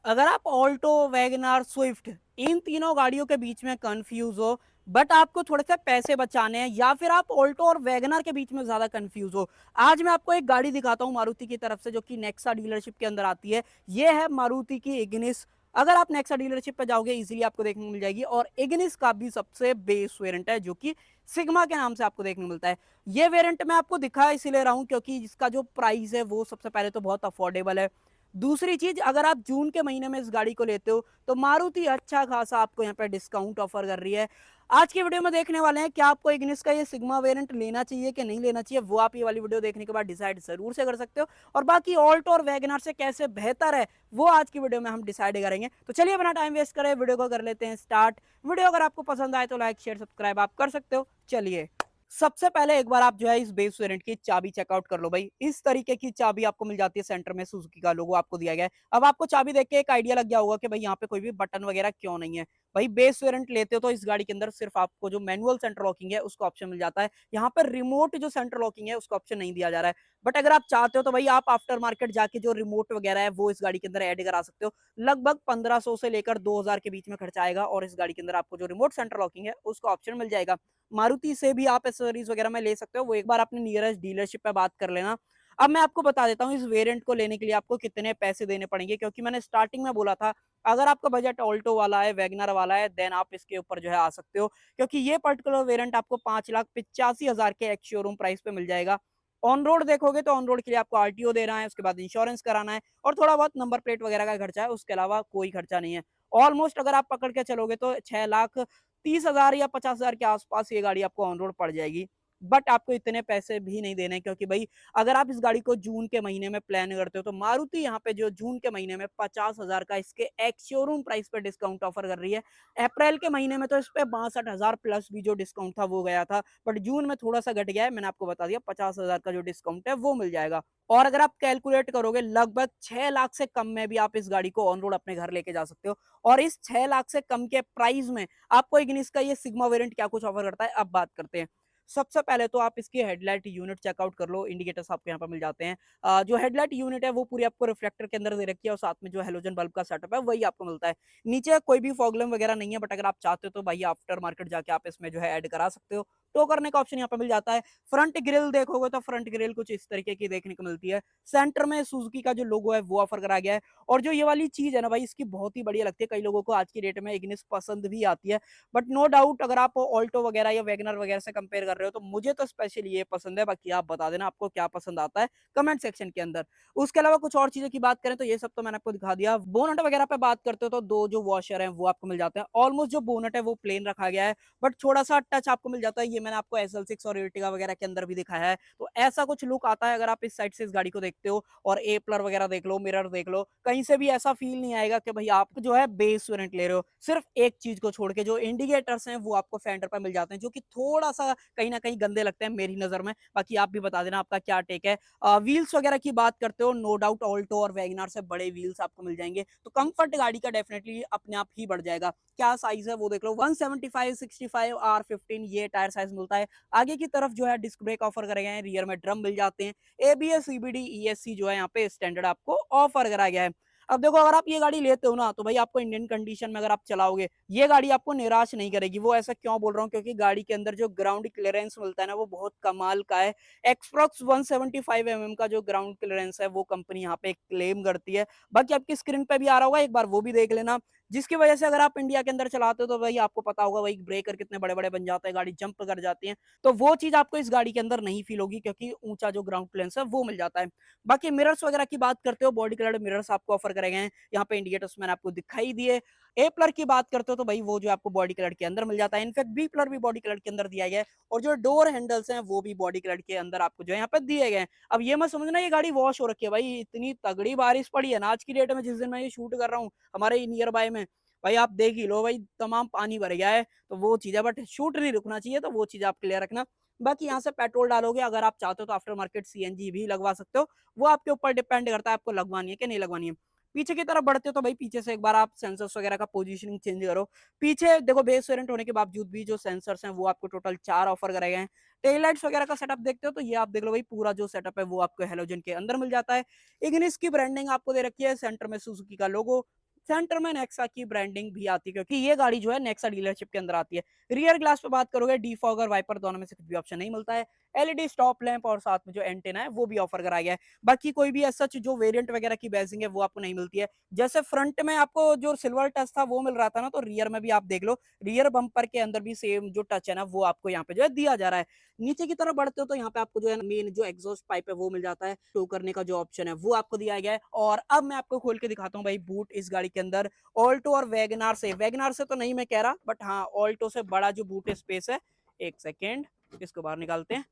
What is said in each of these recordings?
अगर आप Alto, WagonR, Swift इन तीनों गाड़ियों के बीच में कंफ्यूज हो, बट आपको थोड़े से पैसे बचाने हैं, या फिर आप ऑल्टो और वैगनआर के बीच में ज्यादा कंफ्यूज हो, आज मैं आपको एक गाड़ी दिखाता हूं मारुति की तरफ से, जो कि नेक्सा डीलरशिप के अंदर आती है। ये है मारुति की इग्निस। अगर आप नेक्सा डीलरशिप पे जाओगे इजीली आपको देखने को मिल जाएगी, और इग्निस का भी सबसे बेस वेरिएंट है, जो कि सिग्मा के नाम से आपको देखने को मिलता है। ये वेरिएंट मैं आपको दिखा इसीलिए रहा हूं क्योंकि इसका जो प्राइस है वो सबसे पहले तो बहुत अफोर्डेबल है। दूसरी चीज, अगर आप जून के महीने में इस गाड़ी को लेते हो तो मारुति अच्छा खासा आपको यहाँ पे डिस्काउंट ऑफर कर रही है। आज की वीडियो में देखने वाले हैं कि आपको इग्निस का ये सिग्मा वेरिएंट लेना चाहिए कि नहीं लेना चाहिए, वो आप ये वाली वीडियो देखने के बाद डिसाइड जरूर से कर सकते हो। और बाकी ऑल्टो और वैगनआर से कैसे बेहतर है वो आज की वीडियो में हम डिसाइड करेंगे। तो चलिए बिना टाइम वेस्ट करें वीडियो को कर लेते हैं स्टार्ट। वीडियो अगर आपको पसंद आए तो लाइक शेयर सब्सक्राइब आप कर सकते हो। चलिए, सबसे पहले एक बार आप जो है इस बेस वेरिएंट की चाबी चेकआउट कर लो भाई। इस तरीके की चाबी आपको मिल जाती है, सेंटर में सुजुकी का लोगो आपको दिया गया है। अब आपको चाबी देख के एक आइडिया लग गया होगा कि भाई यहाँ पे कोई भी बटन वगैरह क्यों नहीं है। भाई बेस वेरिएंट लेते हो तो इस गाड़ी के अंदर सिर्फ आपको जो मैनुअल सेंटर लॉकिंग है उसका ऑप्शन मिल जाता है। यहाँ पर रिमोट जो सेंटर लॉकिंग है उसका ऑप्शन नहीं दिया जा रहा है। बट अगर आप चाहते हो तो भाई आप आफ्टर मार्केट जाके जो रिमोट वगैरह है वो इस गाड़ी के अंदर ऐड करा सकते हो। लगभग 1500 से लेकर 2000 के बीच में खर्चा आएगा, और इस गाड़ी के अंदर आपको जो रिमोट सेंटर लॉकिंग है उसका ऑप्शन मिल जाएगा। मारुति से भी आप एसेसरीज वगैरह में ले सकते हो, वो एक बार अपने नियरेस्ट डीलरशिप पे बात कर लेना। अब मैं आपको बता देता हूँ इस वेरिएंट को लेने के लिए आपको कितने पैसे देने पड़ेंगे, क्योंकि मैंने स्टार्टिंग में बोला था अगर आपका बजट ऑल्टो वाला है, वैगनर वाला है, देन आप इसके ऊपर जो है आ सकते हो, क्योंकि ये पर्टिकुलर वेरिएंट आपको 5,85,000 के एक्स शोरूम प्राइस पे मिल जाएगा। ऑन रोड देखोगे तो ऑन रोड के लिए आपको आरटीओ देना है, उसके बाद इंश्योरेंस कराना है, और थोड़ा बहुत नंबर प्लेट वगैरह का खर्चा है, उसके अलावा कोई खर्चा नहीं है। ऑलमोस्ट अगर आप पकड़ के चलोगे तो 6,30,000 या 50,000 के आसपास ये गाड़ी आपको ऑन रोड पड़ जाएगी। बट आपको इतने पैसे भी नहीं देने, क्योंकि भाई अगर आप इस गाड़ी को जून के महीने में प्लान करते हो तो मारुति यहाँ पे जो जून के महीने में 50,000 का इसके एक्स शोरूम प्राइस पे डिस्काउंट ऑफर कर रही है। अप्रैल के महीने में तो इस पे 62,000 प्लस भी जो डिस्काउंट था वो गया था, बट जून में थोड़ा सा घट गया है। मैंने आपको बता दिया 50,000 का जो डिस्काउंट है वो मिल जाएगा। और अगर आप कैलकुलेट करोगे लगभग 6 लाख से कम में भी आप इस गाड़ी को ऑन रोड अपने घर लेके जा सकते हो। और इस 6 लाख से कम के प्राइस में आपको इग्निस का ये सिग्मा वेरिएंट क्या कुछ ऑफर करता है, अब बात करते हैं। सबसे पहले तो आप इसकी हेडलाइट यूनिट चेकआउट कर लो, इंडिकेटर्स आपको यहाँ पर मिल जाते हैं। जो हेडलाइट यूनिट है वो पूरी आपको रिफ्लेक्टर के अंदर दे रखी है, और साथ में जो हेलोजन बल्ब का सेटअप है वही आपको मिलता है। नीचे कोई भी फॉगलैम्प वगैरह नहीं है, बट अगर आप चाहते हो तो भाई आफ्टर मार्केट जाके आप इसमें जो है ऐड करा सकते हो। टो करने का ऑप्शन यहाँ पे मिल जाता है। फ्रंट ग्रिल देखोगे तो फ्रंट ग्रिल कुछ इस तरीके की देखने को मिलती है। सेंटर में सुजुकी का जो लोगो है वो ऑफर करा गया है। और जो ये वाली चीज है ना भाई, इसकी बहुत ही बढ़िया लगती है, कई लोगों को आज की डेट में इग्निस पसंद भी आती है। बट नो डाउट अगर आप ऑल्टो वगैरह या वैगनर वगैरह से कंपेयर कर रहे हो तो मुझे तो स्पेशली ये पसंद है। बाकी आप बता देना आपको क्या पसंद आता है कमेंट सेक्शन के अंदर। उसके अलावा कुछ और चीजों की बात करें तो ये सब तो मैंने आपको दिखा दिया। बोनट वगैरह पे बात करते हो तो दो जो वॉशर है वो आपको मिल जाते हैं। ऑलमोस्ट जो बोनट है वो प्लेन रखा गया है, बट थोड़ा सा टच आपको मिल जाता है। ये मैंने आपको SL6 और Ertiga वगैरह के अंदर भी दिखाया है, तो ऐसा कुछ लुक आता है अगर आप इस साइड से इस गाड़ी को देखते हो। और ए प्लर वगैरह देख लो, मिरर देख लो, कहीं से भी ऐसा फील नहीं आएगा कि भाई आप जो है बेस वेरिएंट ले रहे हो। सिर्फ एक चीज को छोड़ के जो इंडिकेटर्स हैं वो आपको फेंडर पर मिल जाते हैं, जो कि थोड़ा सा कहीं ना कहीं गंदे लगते हैं मेरी नजर में। बाकी आप भी बता देना आपका क्या टेक है। व्हील्स वगैरह की बात करते हो, नो डाउट ऑल्टो और वैगनआर से बड़े व्हील्स आपको मिल जाएंगे, तो कंफर्ट गाड़ी का डेफिनेटली अपने आप ही बढ़ जाएगा। क्या साइज है वो देख लो, 175 65 R15 ये टायर साइज मिलता है। आगे की तरफ जो है डिस्क ब्रेक ऑफर करे गए हैं, रियर में ड्रम मिल जाते हैं। ABS CBD ESC जो है यहाँ पे स्टैंडर्ड आपको ऑफर कराया गया है। अब देखो अगर आप ये गाड़ी लेते हो ना तो भाई आपको इंडियन कंडीशन में अगर आप चलाओगे ये गाड़ी आपको निराश नहीं करेगी। वो ऐसा क्यों बोल रहा हूँ, क्योंकि गाड़ी के अंदर जो ग्राउंड क्लियरेंस मिलता है ना वो बहुत कमाल का है। एक्सप्रोक्स 175 mm का जो ग्राउंड क्लियरेंस है वो कंपनी यहाँ पे क्लेम करती है। बाकी आपकी स्क्रीन पे भी आ रहा होगा, एक बार वो भी देख लेना। जिसकी वजह से अगर आप इंडिया के अंदर चलाते हो तो भाई आपको पता होगा भाई ब्रेकर कितने बड़े बड़े बन जाते हैं, गाड़ी जंप कर जाती है। तो वो चीज आपको इस गाड़ी के अंदर नहीं फील होगी, क्योंकि ऊंचा जो ग्राउंड क्लियरेंस है वो मिल जाता है। बाकी मिरर्स वगैरह की बात करते हो, बॉडी कलर्ड मिरर्स आपको ऑफर करे गए हैं। यहाँ पे इंडिकेटर्स मैंने आपको दिखाई दिए। ए प्लर की बात करते हो तो भाई वो जो आपको बॉडी कलर के अंदर मिल जाता है। इनफैक्ट बी प्लर भी बॉडी कलर के अंदर दिया गया है, और जो डोर हैंडल्स हैं वो भी बॉडी कलर के अंदर आपको जो है यहाँ पे दिए गए हैं। अब ये मत समझना ये गाड़ी वॉश हो रखी है, भाई इतनी तगड़ी बारिश पड़ी है ना आज की डेट में, जिस दिन मैं ये शूट कर रहा हूँ हमारे नियर बाय में, भाई आप देख ही लो भाई तमाम पानी भर गया है। तो वो चीज है, बट शूट नहीं रुकना चाहिए, तो वो चीज आप क्लियर रखना। बाकी यहाँ से पेट्रोल डालोगे, अगर आप चाहते हो तो आफ्टर मार्केट CNG भी लगवा सकते हो, वो आपके ऊपर डिपेंड करता है आपको लगवानी है कि नहीं लगवानी है। पीछे की तरफ बढ़ते हो तो भाई पीछे से एक बार आप सेंसर्स वगैरह का पोजीशनिंग चेंज करो। पीछे देखो बेस वेरिएंट होने के बावजूद भी जो सेंसर्स हैं वो आपको टोटल 4 ऑफर कराए गए हैं। टेल लाइट्स वगैरह का सेटअप देखते हो तो ये आप देख लो भाई पूरा जो सेटअप है वो आपको हेलोजन के अंदर मिल जाता है। इग्निस की ब्रांडिंग आपको दे रखी है, सेंटर में सुजुकी का लोगो। सेंटर में नेक्सा की ब्रांडिंग भी आती है, क्योंकि ये गाड़ी जो है नेक्सा डीलरशिप के अंदर आती है। रियर ग्लास पे बात करोगे, डिफॉगर, वाइपर दोनों में से कुछ भी ऑप्शन नहीं मिलता है। एलईडी स्टॉप लैंप और साथ में जो एंटेना है वो भी ऑफर कराया गया है। बाकी कोई भी ऐसा जो वेरिएंट वगैरह की बैजिंग है वो आपको नहीं मिलती है। जैसे फ्रंट में आपको जो सिल्वर टच था वो मिल रहा था ना, तो रियर में भी आप देख लो, रियर बम्पर के अंदर भी सेम जो टच है ना वो आपको यहाँ पे जो है दिया जा रहा है। नीचे की तरफ बढ़ते हो तो यहाँ पे आपको जो है मेन जो एग्जॉस्ट पाइप है वो मिल जाता है। टो करने का जो ऑप्शन है वो आपको दिया गया है। और अब मैं आपको खोल के दिखाता हूँ भाई बूट इस गाड़ी के अंदर। ऑल्टो और वैगनार से तो नहीं मैं कह रहा, बट हाँ ऑल्टो से बड़ा जो बूट स्पेस है। एक सेकेंड, इसको बाहर निकालते हैं।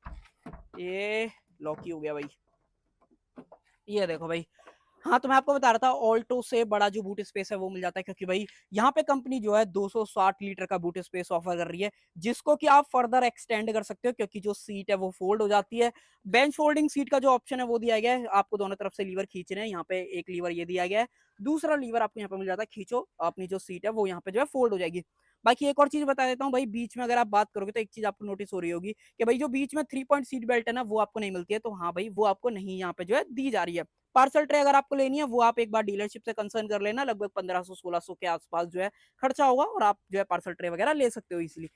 ये लॉक ही हो गया भाई। ये देखो भाई, हाँ तो मैं आपको बता रहा था ऑल्टो से बड़ा जो बूट स्पेस है वो मिल जाता है, क्योंकि भाई यहाँ पे कंपनी जो है 260 लीटर का बूट स्पेस ऑफर कर रही है, जिसको कि आप फर्दर एक्सटेंड कर सकते हो, क्योंकि जो सीट है वो फोल्ड हो जाती है। बेंच फोल्डिंग सीट का जो ऑप्शन है वो दिया गया है आपको, दोनों तरफ से लीवर खींचने हैं। यहाँ पे एक लीवर ये दिया गया है, दूसरा लीवर आपको यहाँ पे मिल जाता है, खींचो अपनी जो सीट है वो यहाँ पे जो है फोल्ड हो जाएगी। बाकी एक और चीज बता देता हूँ भाई, बीच में अगर आप बात करोगे तो एक चीज आपको नोटिस हो रही होगी कि भाई जो बीच में 3 पॉइंट सीट बेल्ट है ना वो आपको नहीं मिलती है, तो हाँ भाई वो आपको नहीं यहाँ पे जो है दी जा रही है। पार्सल ट्रे अगर आपको लेनी है वो आप एक बार डीलरशिप से कंसर्न कर लेना, लगभग 1500-1600 के आसपास जो है खर्चा होगा, और आप जो है पार्सल ट्रे वगैरह ले सकते हो इजीली।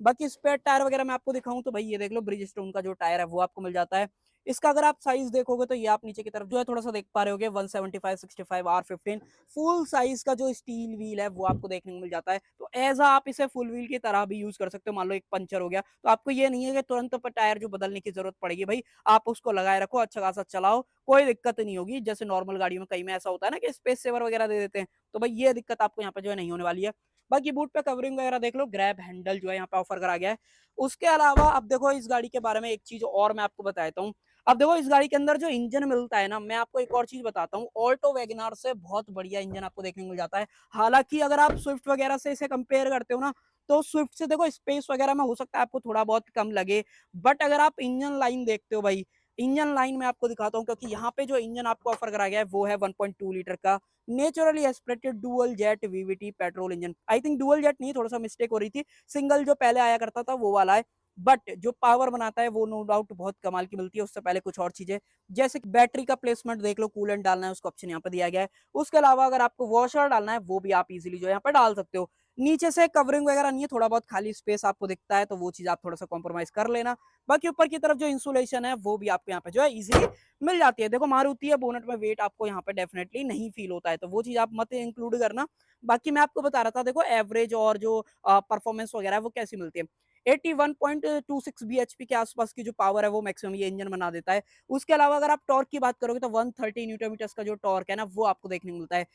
बाकी स्पेयर टायर वगैरह मैं आपको दिखाऊं तो भाई ये देख लो, ब्रिजस्टोन का जो टायर है वो आपको मिल जाता है। इसका अगर आप साइज देखोगे तो ये आप नीचे की तरफ जो है थोड़ा सा देख पा रहे होगे, 175/65 R15 फुल साइज का जो स्टील व्हील है वो आपको देखने को मिल जाता है। तो एज आप इसे फुल व्हील की तरह भी यूज कर सकते हो। मान लो एक पंचर हो गया तो आपको ये नहीं है कि तुरंत पर टायर जो बदलने की जरूरत पड़ेगी, भाई आप उसको लगाए रखो, अच्छा खासा चलाओ, कोई दिक्कत नहीं होगी। जैसे नॉर्मल गाड़ियों में कई में ऐसा होता है ना कि स्पेस सेवर वगैरह दे देते हैं, तो भाई ये दिक्कत आपको यहाँ पे जो है नहीं होने वाली है। बाकी बूट पे कवरिंग वगैरह देख लो, ग्रैब हैंडल जो है यहाँ पे ऑफर करा गया है। उसके अलावा अब देखो इस गाड़ी के बारे में एक चीज और मैं आपको बताता हूँ। अब देखो इस गाड़ी के अंदर जो इंजन मिलता है ना, मैं आपको एक और चीज बताता हूँ, ऑल्टो वैगनार से बहुत बढ़िया इंजन आपको देखने को मिल जाता है। हालांकि अगर आप स्विफ्ट वगैरह से इसे कंपेयर करते हो ना, तो स्विफ्ट से देखो स्पेस वगैरह में हो सकता है आपको थोड़ा बहुत कम लगे, बट अगर आप इंजन लाइन देखते हो भाई, इंजन लाइन में आपको दिखाता हूँ, क्योंकि यहाँ पे जो इंजन आपको ऑफर करा गया है वो है 1.2 लीटर का naturally aspirated dual jet VVT petrol engine. I think dual jet नहीं, थोड़ा सा मिस्टेक हो रही थी, सिंगल जो पहले आया करता था वो वाला है। बट जो पावर बनाता है वो नो डाउट बहुत कमाल की मिलती है। उससे पहले कुछ और चीजें, जैसे बैटरी का प्लेसमेंट देख लो, कूलेंट डालना है उसका ऑप्शन यहाँ पे दिया गया है। उसके अलावा अगर आपको वॉशर डालना है वो भी आप इजीली जो यहाँ पे डाल सकते हो। नीचे से कवरिंग वगैरह नहीं है, थोड़ा बहुत खाली स्पेस आपको दिखता है, तो वो चीज आप थोड़ा सा कॉम्प्रोमाइज कर लेना। बाकी ऊपर की तरफ जो इंसुलेशन है वो भी आपको यहाँ पे जो है इजीली मिल जाती है। देखो मारुति है, बोनट में वेट आपको यहाँ पे डेफिनेटली नहीं फील होता है, तो वो चीज आप मत इंक्लूड करना। बाकी मैं आपको बता रहा था, देखो एवरेज और जो परफॉर्मेंस वगैरह है वो कैसी मिलती है। 81.26 bhp के आसपास की जो पावर है वो मैक्सिमम ये इंजन बना देता है। उसके अलावा अगर आप टॉर्क की बात करोगे तो 130 न्यूटन मीटर्स का जो टॉर्क है ना वो आपको देखने को मिलता है।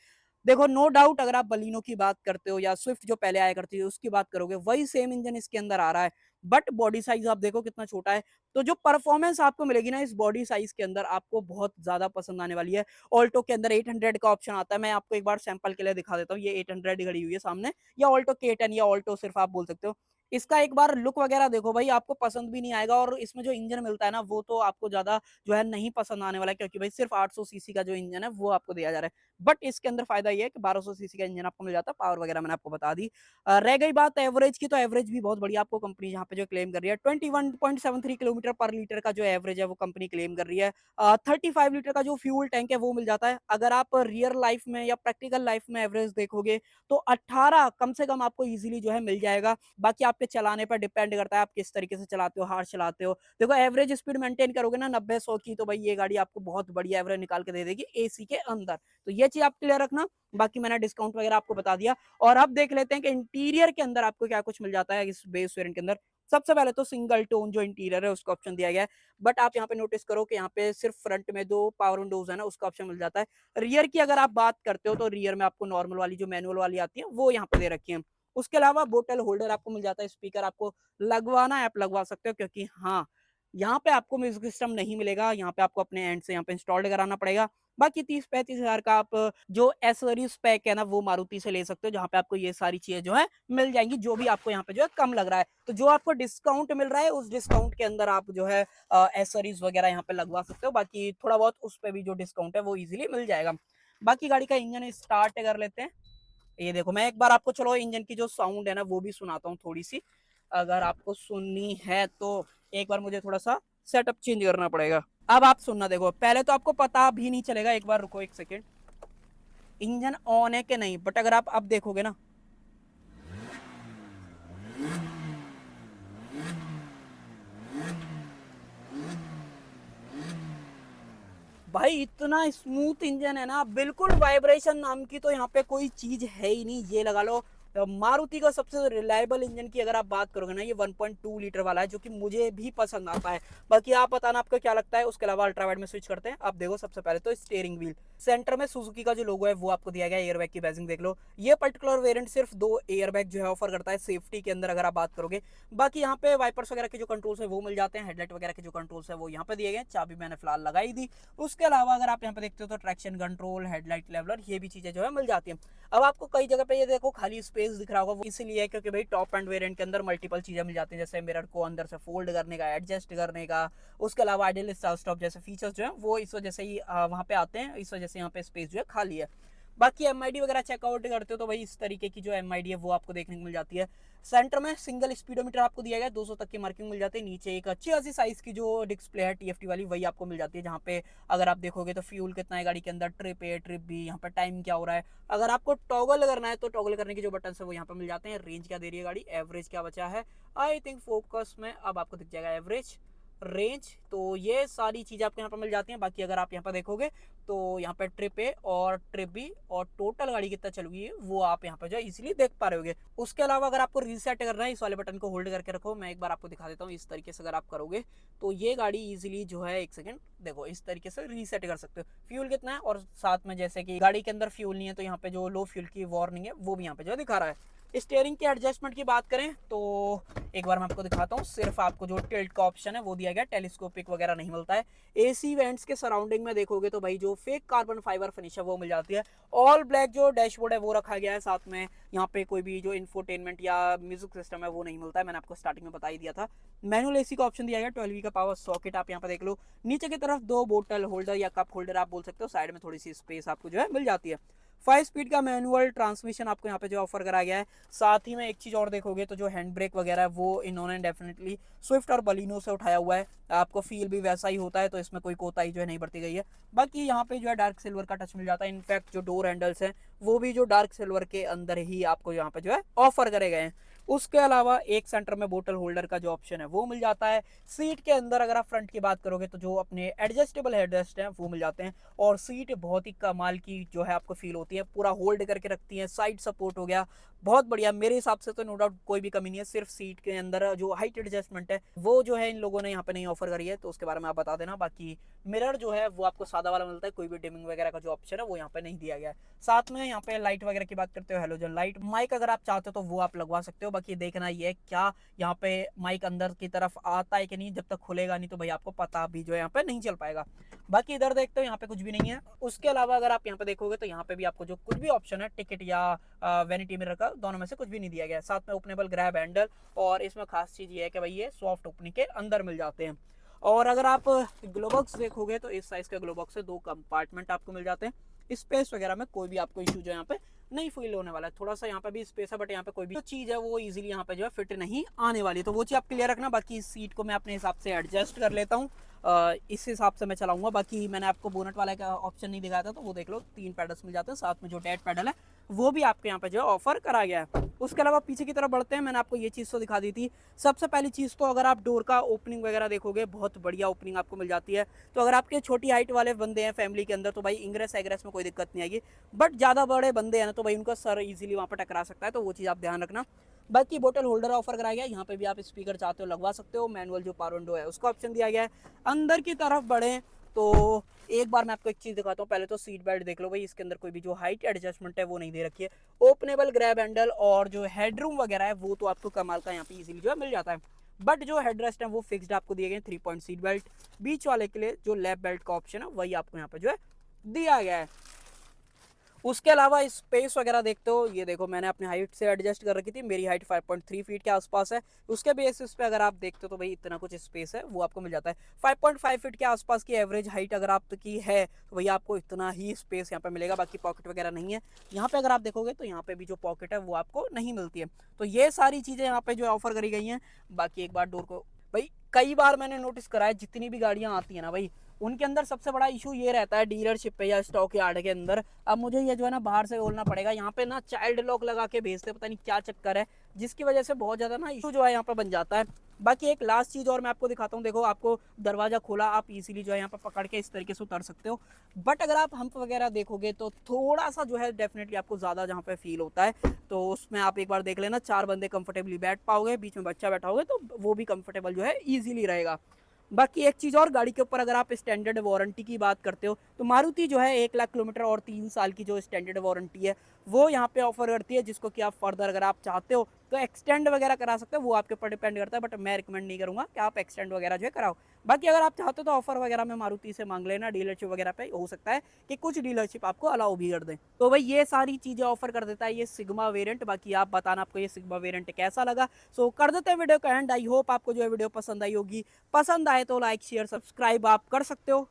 देखो नो डाउट अगर आप बलिनो की बात करते हो या स्विफ्ट जो पहले आया करती है उसकी बात करोगे, वही सेम इंजन इसके अंदर आ रहा है, बट बॉडी साइज आप देखो कितना छोटा है। तो जो परफॉर्मेंस आपको मिलेगी ना इस बॉडी साइज के अंदर, आपको बहुत ज्यादा पसंद आने वाली है। ऑल्टो के अंदर 800 का ऑप्शन आता है, मैं आपको एक बार सैंपल के लिए दिखा देता हूँ। ये 800 खड़ी हुई है सामने, या ऑल्टो K10 या ऑल्टो सिर्फ आप बोल सकते हो। इसका एक बार लुक वगैरह देखो भाई, आपको पसंद भी नहीं आएगा, और इसमें जो इंजन मिलता है ना वो तो आपको ज्यादा जो है नहीं पसंद आने वाला है, क्योंकि भाई सिर्फ 800 सीसी का जो इंजन है वो आपको दिया जा रहा है। बट इसके अंदर फायदा ये है कि 1200 सीसी का इंजन आपको मिल जाता है, पावर वगैरह मैंने आपको बता दी। रह गई बात एवरेज की, तो एवरेज भी बहुत बढ़िया आपको कंपनी यहाँ पे जो क्लेम कर रही है, 21.73 किलोमीटर पर लीटर का जो एवरेज है वो कंपनी क्लेम कर रही है। 35 लीटर का जो फ्यूल टैंक है वो मिल जाता है। अगर आप रियल लाइफ में या प्रैक्टिकल लाइफ में एवरेज देखोगे तो 18 कम से कम आपको इजीली जो है मिल जाएगा। बाकी आपके चलाने पर डिपेंड करता है आप किस तरीके से चलाते हो, हार्ड चलाते हो। देखो एवरेज स्पीड मेंटेन करोगे ना 90-100 की, तो भाई ये गाड़ी आपको बहुत बढ़िया एवरेज निकाल के दे देगी एसी के अंदर। तो ये चीज आप क्लियर रखना। बाकी मैंने डिस्काउंट वगैरह आपको बता दिया, और अब देख लेते हैं कि इंटीरियर के अंदर आपको क्या कुछ मिल जाता है इस बेस वेरिएंट के अंदर। सबसे पहले तो सिंगल टोन जो इंटीरियर है उसका ऑप्शन दिया गया है, बट आप यहाँ पे नोटिस करो कि यहाँ पे सिर्फ फ्रंट में 2 पावर विंडोज है ना उसका ऑप्शन मिल जाता है। रियर की अगर आप बात करते हो तो रियर में आपको नॉर्मल वाली जो मैनुअल वाली आती है वो यहाँ पे दे रखी है। उसके अलावा बोतल होल्डर आपको मिल जाता है, स्पीकर आपको लगवाना है आप लगवा सकते हो, क्योंकि हाँ यहाँ पे आपको म्यूजिक सिस्टम नहीं मिलेगा, यहाँ पे आपको अपने एंड से यहाँ पे इंस्टॉल्ड कराना पड़ेगा। बाकी 30-35 हजार का आप जो एसेसरीज पैक है ना वो मारुति से ले सकते हो, जहाँ पे आपको ये सारी चीजें जो है मिल जाएंगी, जो भी आपको यहाँ पे जो है कम लग रहा है। तो जो आपको डिस्काउंट मिल रहा है उस डिस्काउंट के अंदर आप जो है एसेसरीज वगैरह यहाँ पे लगवा सकते हो। बाकी थोड़ा बहुत उस पर भी जो डिस्काउंट है वो इजिली मिल जाएगा। बाकी गाड़ी का इंजन स्टार्ट कर लेते हैं। ये देखो मैं एक बार आपको चलो इंजन की जो साउंड है ना वो भी सुनाता हूँ थोड़ी सी, अगर आपको सुननी है तो। एक बार मुझे थोड़ा सा सेटअप चेंज करना पड़ेगा। अब आप सुनना, देखो पहले तो आपको पता भी नहीं चलेगा, एक बार रुको एक सेकेंड। इंजन ऑन है कि नहीं, बट अगर आप अब देखोगे ना, भाई इतना स्मूथ इंजन है ना, बिल्कुल वाइब्रेशन नाम की तो यहाँ पे कोई चीज है ही नहीं। ये लगा लो मारुति का सबसे रिलायबल इंजन की अगर आप बात करोगे ना, ये 1.2 लीटर वाला है, जो कि मुझे भी पसंद आता है। बाकी आप बताना आपको क्या लगता है। उसके अलावा अल्ट्रावाइड में स्विच करते हैं। आप देखो सबसे पहले तो स्टीयरिंग व्हील, सेंटर में सुजुकी का जो लोगो है वो आपको दिया गया है। एयरबैग की बैजिंग देख लो। ये पर्टिकुलर वेरिएंट सिर्फ 2 एयरबैग जो है ऑफर करता है सेफ्टी के अंदर अगर आप बात करोगे। बाकी यहाँ पे वाइपर्स वगैरह के जो कंट्रोल्स है वो मिल जाते हैं। हेडलाइट वगैरह के जो कंट्रोल्स है वो यहाँ पे दिए गए। चाबी मैंने फिलहाल लगाई दी। उसके अलावा अगर आप यहाँ पे देखते हो तो ट्रैक्शन कंट्रोल, हेडलाइट लेवलर, ये भी चीजें जो है मिल जाती हैं। अब आपको कई जगह पे ये देखो खाली स्पेस दिख रहा होगा, वो इसीलिए है क्योंकि भाई टॉप एंड वेरिएंट के अंदर मल्टीपल चीजें मिल जाती हैं, जैसे मिरर को अंदर से फोल्ड करने का, एडजस्ट करने का। उसके अलावा आइडियल स्टार्ट स्टॉप जैसे फीचर्स जो है वो इस वजह से ही वहाँ पे आते हैं। इस वजह से यहाँ पे स्पेस जो है खाली है। बाकी एमआईडी वगैरह चेकआउट करते हो तो भाई इस तरीके की जो एमआईडी है वो आपको देखने को मिल जाती है। सेंटर में सिंगल स्पीडोमीटर आपको दिया गया है, 200 तक की मार्किंग मिल जाती है। नीचे एक अच्छी खासी साइज की जो डिस्प्ले है टीएफटी वाली, वही आपको मिल जाती है, जहाँ पे अगर आप देखोगे तो फ्यूल कितना है गाड़ी के अंदर, ट्रिप ए, ट्रिप बी, यहाँ पे टाइम क्या हो रहा है। अगर आपको टॉगल करना है तो टॉगल करने के जो बटन है वो यहाँ पे मिल जाते हैं। रेंज क्या दे रही है गाड़ी, एवरेज क्या बचा है, आई थिंक फोकस में अब आपको दिख जाएगा एवरेज, रेंज। तो ये सारी चीज़ें आपको यहाँ पर मिल जाती हैं। बाकी अगर आप यहाँ पर देखोगे तो यहाँ पे ट्रिप ए और ट्रिप बी और टोटल गाड़ी कितना चल गई है वो आप यहाँ पे जो है इजीली देख पा रहे होगे। उसके अलावा अगर आपको रीसेट करना है, इस वाले बटन को होल्ड करके रखो, मैं एक बार आपको दिखा देता हूँ। इस तरीके से अगर आप करोगे तो ये गाड़ी इजीली जो है, एक सेकंड देखो, इस तरीके से रीसेट कर सकते हो। फ्यूल कितना है और साथ में जैसे कि गाड़ी के अंदर फ्यूल नहीं है तो यहाँ पे जो लो फ्यूल की वार्निंग है वो भी यहाँ पे जो दिखा रहा है। स्टीयरिंग के एडजस्टमेंट की बात करें तो एक बार मैं आपको दिखाता हूँ। सिर्फ आपको जो टिल्ट का ऑप्शन है वो दिया गया, टेलीस्कोपिक वगैरह नहीं मिलता है। एसी वेंट्स के सराउंडिंग में देखोगे तो भाई जो फेक कार्बन फाइबर फिनिश है वो मिल जाती है। ऑल ब्लैक जो डैशबोर्ड है वो रखा गया है। साथ में यहाँ पे कोई भी जो इंफोटेनमेंट या म्यूजिक सिस्टम है वो नहीं मिलता है, मैंने आपको स्टार्टिंग में बता ही दिया था। मैनुअल एसी का ऑप्शन दिया गया, 12V का पावर सॉकेट आप यहाँ पे देख लो। नीचे की तरफ 2 बोतल होल्डर या कप होल्डर आप बोल सकते हो, साइड में थोड़ी सी स्पेस आपको जो है मिल जाती है। 5 स्पीड का मैनुअल ट्रांसमिशन आपको यहाँ पे जो ऑफर करा गया है। साथ ही में एक चीज़ और देखोगे तो जो हैंड ब्रेक वगैरह है वो इन्होंने डेफिनेटली स्विफ्ट और बलिनो से उठाया हुआ है। आपको फील भी वैसा ही होता है, तो इसमें कोई कोताही जो है नहीं बरती गई है। बाकी यहाँ पे जो है डार्क सिल्वर का टच मिल जाता है। इनफैक्ट जो डोर हैंडल्स हैं वो भी जो डार्क सिल्वर के अंदर ही आपको यहाँ पे जो है ऑफर करे गए हैं। उसके अलावा एक सेंटर में बोतल होल्डर का जो ऑप्शन है वो मिल जाता है। सीट के अंदर अगर आप फ्रंट की बात करोगे तो जो अपने एडजस्टेबल हेडरेस्ट हैं वो मिल जाते हैं। और सीट बहुत ही कमाल की जो है आपको फील होती है, पूरा होल्ड करके रखती है। साइड सपोर्ट हो गया, बहुत बढ़िया। मेरे हिसाब से तो नो डाउट कोई भी कमी नहीं है। सिर्फ सीट के अंदर जो हाइट एडजस्टमेंट है वो जो है इन लोगों ने यहाँ पे नहीं ऑफर करी है, तो उसके बारे में आप बता देना। बाकी मिरर जो है वो आपको सादा वाला मिलता है, कोई भी डिमिंग वगैरह का जो ऑप्शन है वो यहाँ पे नहीं दिया गया है। साथ में यहाँ पे लाइट वगैरह की बात करते हो, हेलोजन लाइट, माइक अगर आप चाहते हो तो वो आप लगवा सकते हो। बाकी देखना ये है क्या यहाँ पे माइक अंदर की तरफ आता है कि नहीं, जब तक खुलेगा नहीं तो भाई आपको पता भी जो है यहाँ पे नहीं चल पाएगा। बाकी इधर देखते हो यहाँ पे कुछ भी नहीं है। उसके अलावा अगर आप यहाँ पे देखोगे तो यहाँ पे भी आपको जो कुछ भी ऑप्शन है टिकट या वैनिटी मिरर का, दोनों में से कुछ भी नहीं दिया गया है। साथ में ओपनेबल ग्रैब हैंडल, और इसमें खास चीज ये है कि भाई ये सॉफ्ट ओपनिंग के अंदर मिल जाते हैं। और अगर आप ग्लोबॉक्स देखोगे तो इस साइज के ग्लोबॉक्स से 2 कंपार्टमेंट आपको मिल जाते हैं। स्पेस वगैरह में कोई भी आपको इशू जो यहाँ पे नहीं फील होने वाला है। थोड़ा सा यहाँ पे भी स्पेस है, बट यहाँ पे कोई भी चीज है वो इजीली यहाँ पे जो है फिट नहीं आने वाली, तो वो चीज आप क्लियर रखना। बाकी इस सीट को मैं अपने हिसाब से एडजस्ट कर लेता हूँ, इस हिसाब से मैं चलाऊंगा। बाकी मैंने आपको बोनट वाला का ऑप्शन नहीं दिखाया था, तो वो देख लो 3 पैडल्स मिल जाते हैं। साथ में जो डेड पैडल है वो भी आपके यहाँ पे जो है ऑफर करा गया है। उसके अलावा पीछे की तरफ बढ़ते हैं। मैंने आपको ये चीज़ तो दिखा दी थी। सबसे पहली चीज़ तो अगर आप डोर का ओपनिंग वगैरह देखोगे, बहुत बढ़िया ओपनिंग आपको मिल जाती है। तो अगर आपके छोटी हाइट वाले बंदे हैं फैमिली के अंदर तो भाई इंग्रेस एग्रेस में कोई दिक्कत नहीं आएगी। बट ज़्यादा बड़े बंदे हैं ना तो भाई उनका सर इजीली वहाँ पर टकरा सकता है, तो वो चीज़ आप ध्यान रखना। बाकी बोतल होल्डर ऑफर कराया गया, यहाँ पे भी आप स्पीकर चाहते हो लगवा सकते हो। मैनुअल जो पावर विंडो है उसका ऑप्शन दिया गया है। अंदर की तरफ बढ़े तो एक बार मैं आपको एक चीज़ दिखाता हूँ। पहले तो सीट बेल्ट देख लो भाई, इसके अंदर कोई भी जो हाइट एडजस्टमेंट है वो नहीं दे रखी है। ओपनेबल ग्रैब हैंडल और जो हेडरूम वगैरह है वो तो आपको कमाल का यहाँ पे इजीली जो है मिल जाता है। बट जो हेडरेस्ट है वो फिक्स्ड आपको दिए गए 3 पॉइंट सीट बेल्ट। बीच वाले के लिए जो लेफ्ट बेल्ट का ऑप्शन है वही आपको यहाँ पे जो है दिया गया है। उसके अलावा स्पेस वगैरह देखते हो, ये देखो मैंने अपनी हाइट से एडजस्ट कर रखी थी, मेरी हाइट 5.3 फीट के आसपास है। उसके बेसिस पे अगर आप देखते हो तो भाई इतना कुछ स्पेस है वो आपको मिल जाता है। 5.5 फीट के आसपास की एवरेज हाइट अगर आपकी है तो भैया आपको इतना ही स्पेस यहाँ पे मिलेगा। बाकी पॉकेट वगैरह नहीं है यहाँ पे। अगर आप देखोगे तो यहाँ पे भी जो पॉकेट है वो आपको नहीं मिलती है। तो ये सारी चीज़ें यहाँ पे जो ऑफर करी गई हैं। बाकी एक बार डोर को भाई, कई बार मैंने नोटिस करा है जितनी भी गाड़ियाँ आती हैं ना भाई, उनके अंदर सबसे बड़ा इशू ये रहता है डीलरशिप पे या स्टॉक यार्ड के अंदर। अब मुझे ये जो है ना बाहर से बोलना पड़ेगा, यहाँ पे ना चाइल्ड लॉक लगा के भेजते, पता नहीं क्या चक्कर है, जिसकी वजह से बहुत ज़्यादा ना इशू जो है यहाँ पे बन जाता है। बाकी एक लास्ट चीज़ और मैं आपको दिखाता हूँ, देखो आपको दरवाज़ा खोला, आप इजीली जो है यहाँ पर पकड़ के इस तरीके से उतर सकते हो। बट अगर आप हम्प वगैरह देखोगे तो थोड़ा सा जो है डेफिनेटली आपको ज़्यादा जहाँ पे फील होता है, तो उसमें आप एक बार देख लेना, 4 बंदे कंफर्टेबली बैठ पाओगे, बीच में बच्चा बैठा होगे तो वो भी कंफर्टेबल जो है ईजिली रहेगा। बाकी एक चीज़ और, गाड़ी के ऊपर अगर आप स्टैंडर्ड वारंटी की बात करते हो तो मारुति जो है 1 लाख किलोमीटर और 3 साल की जो स्टैंडर्ड वारंटी है वो यहाँ पे ऑफर करती है, जिसको कि आप फर्दर अगर आप चाहते हो तो एक्सटेंड वगैरह करा सकते हो, वो आपके ऊपर डिपेंड करता है, बट मैं रिकमेंड नहीं करूँगा कि आप एक्सटेंड वगैरह जो है कराओ। बाकी अगर आप चाहते हो तो ऑफर वगैरह में मारुति से मांग लेना, डीलरशिप वगैरह पे हो सकता है कि कुछ डीलरशिप आपको अलाउ भी कर दें। तो भाई ये सारी चीज़ें ऑफर कर देता है ये सिग्मा वेरिएंट। बाकी आप बताना आपको ये सिग्मा वेरिएंट कैसा लगा। सो कर देते हैं वीडियो का एंड। आई होप आपको जो है वीडियो पसंद आई होगी। पसंद आए तो लाइक शेयर सब्सक्राइब आप कर सकते हो।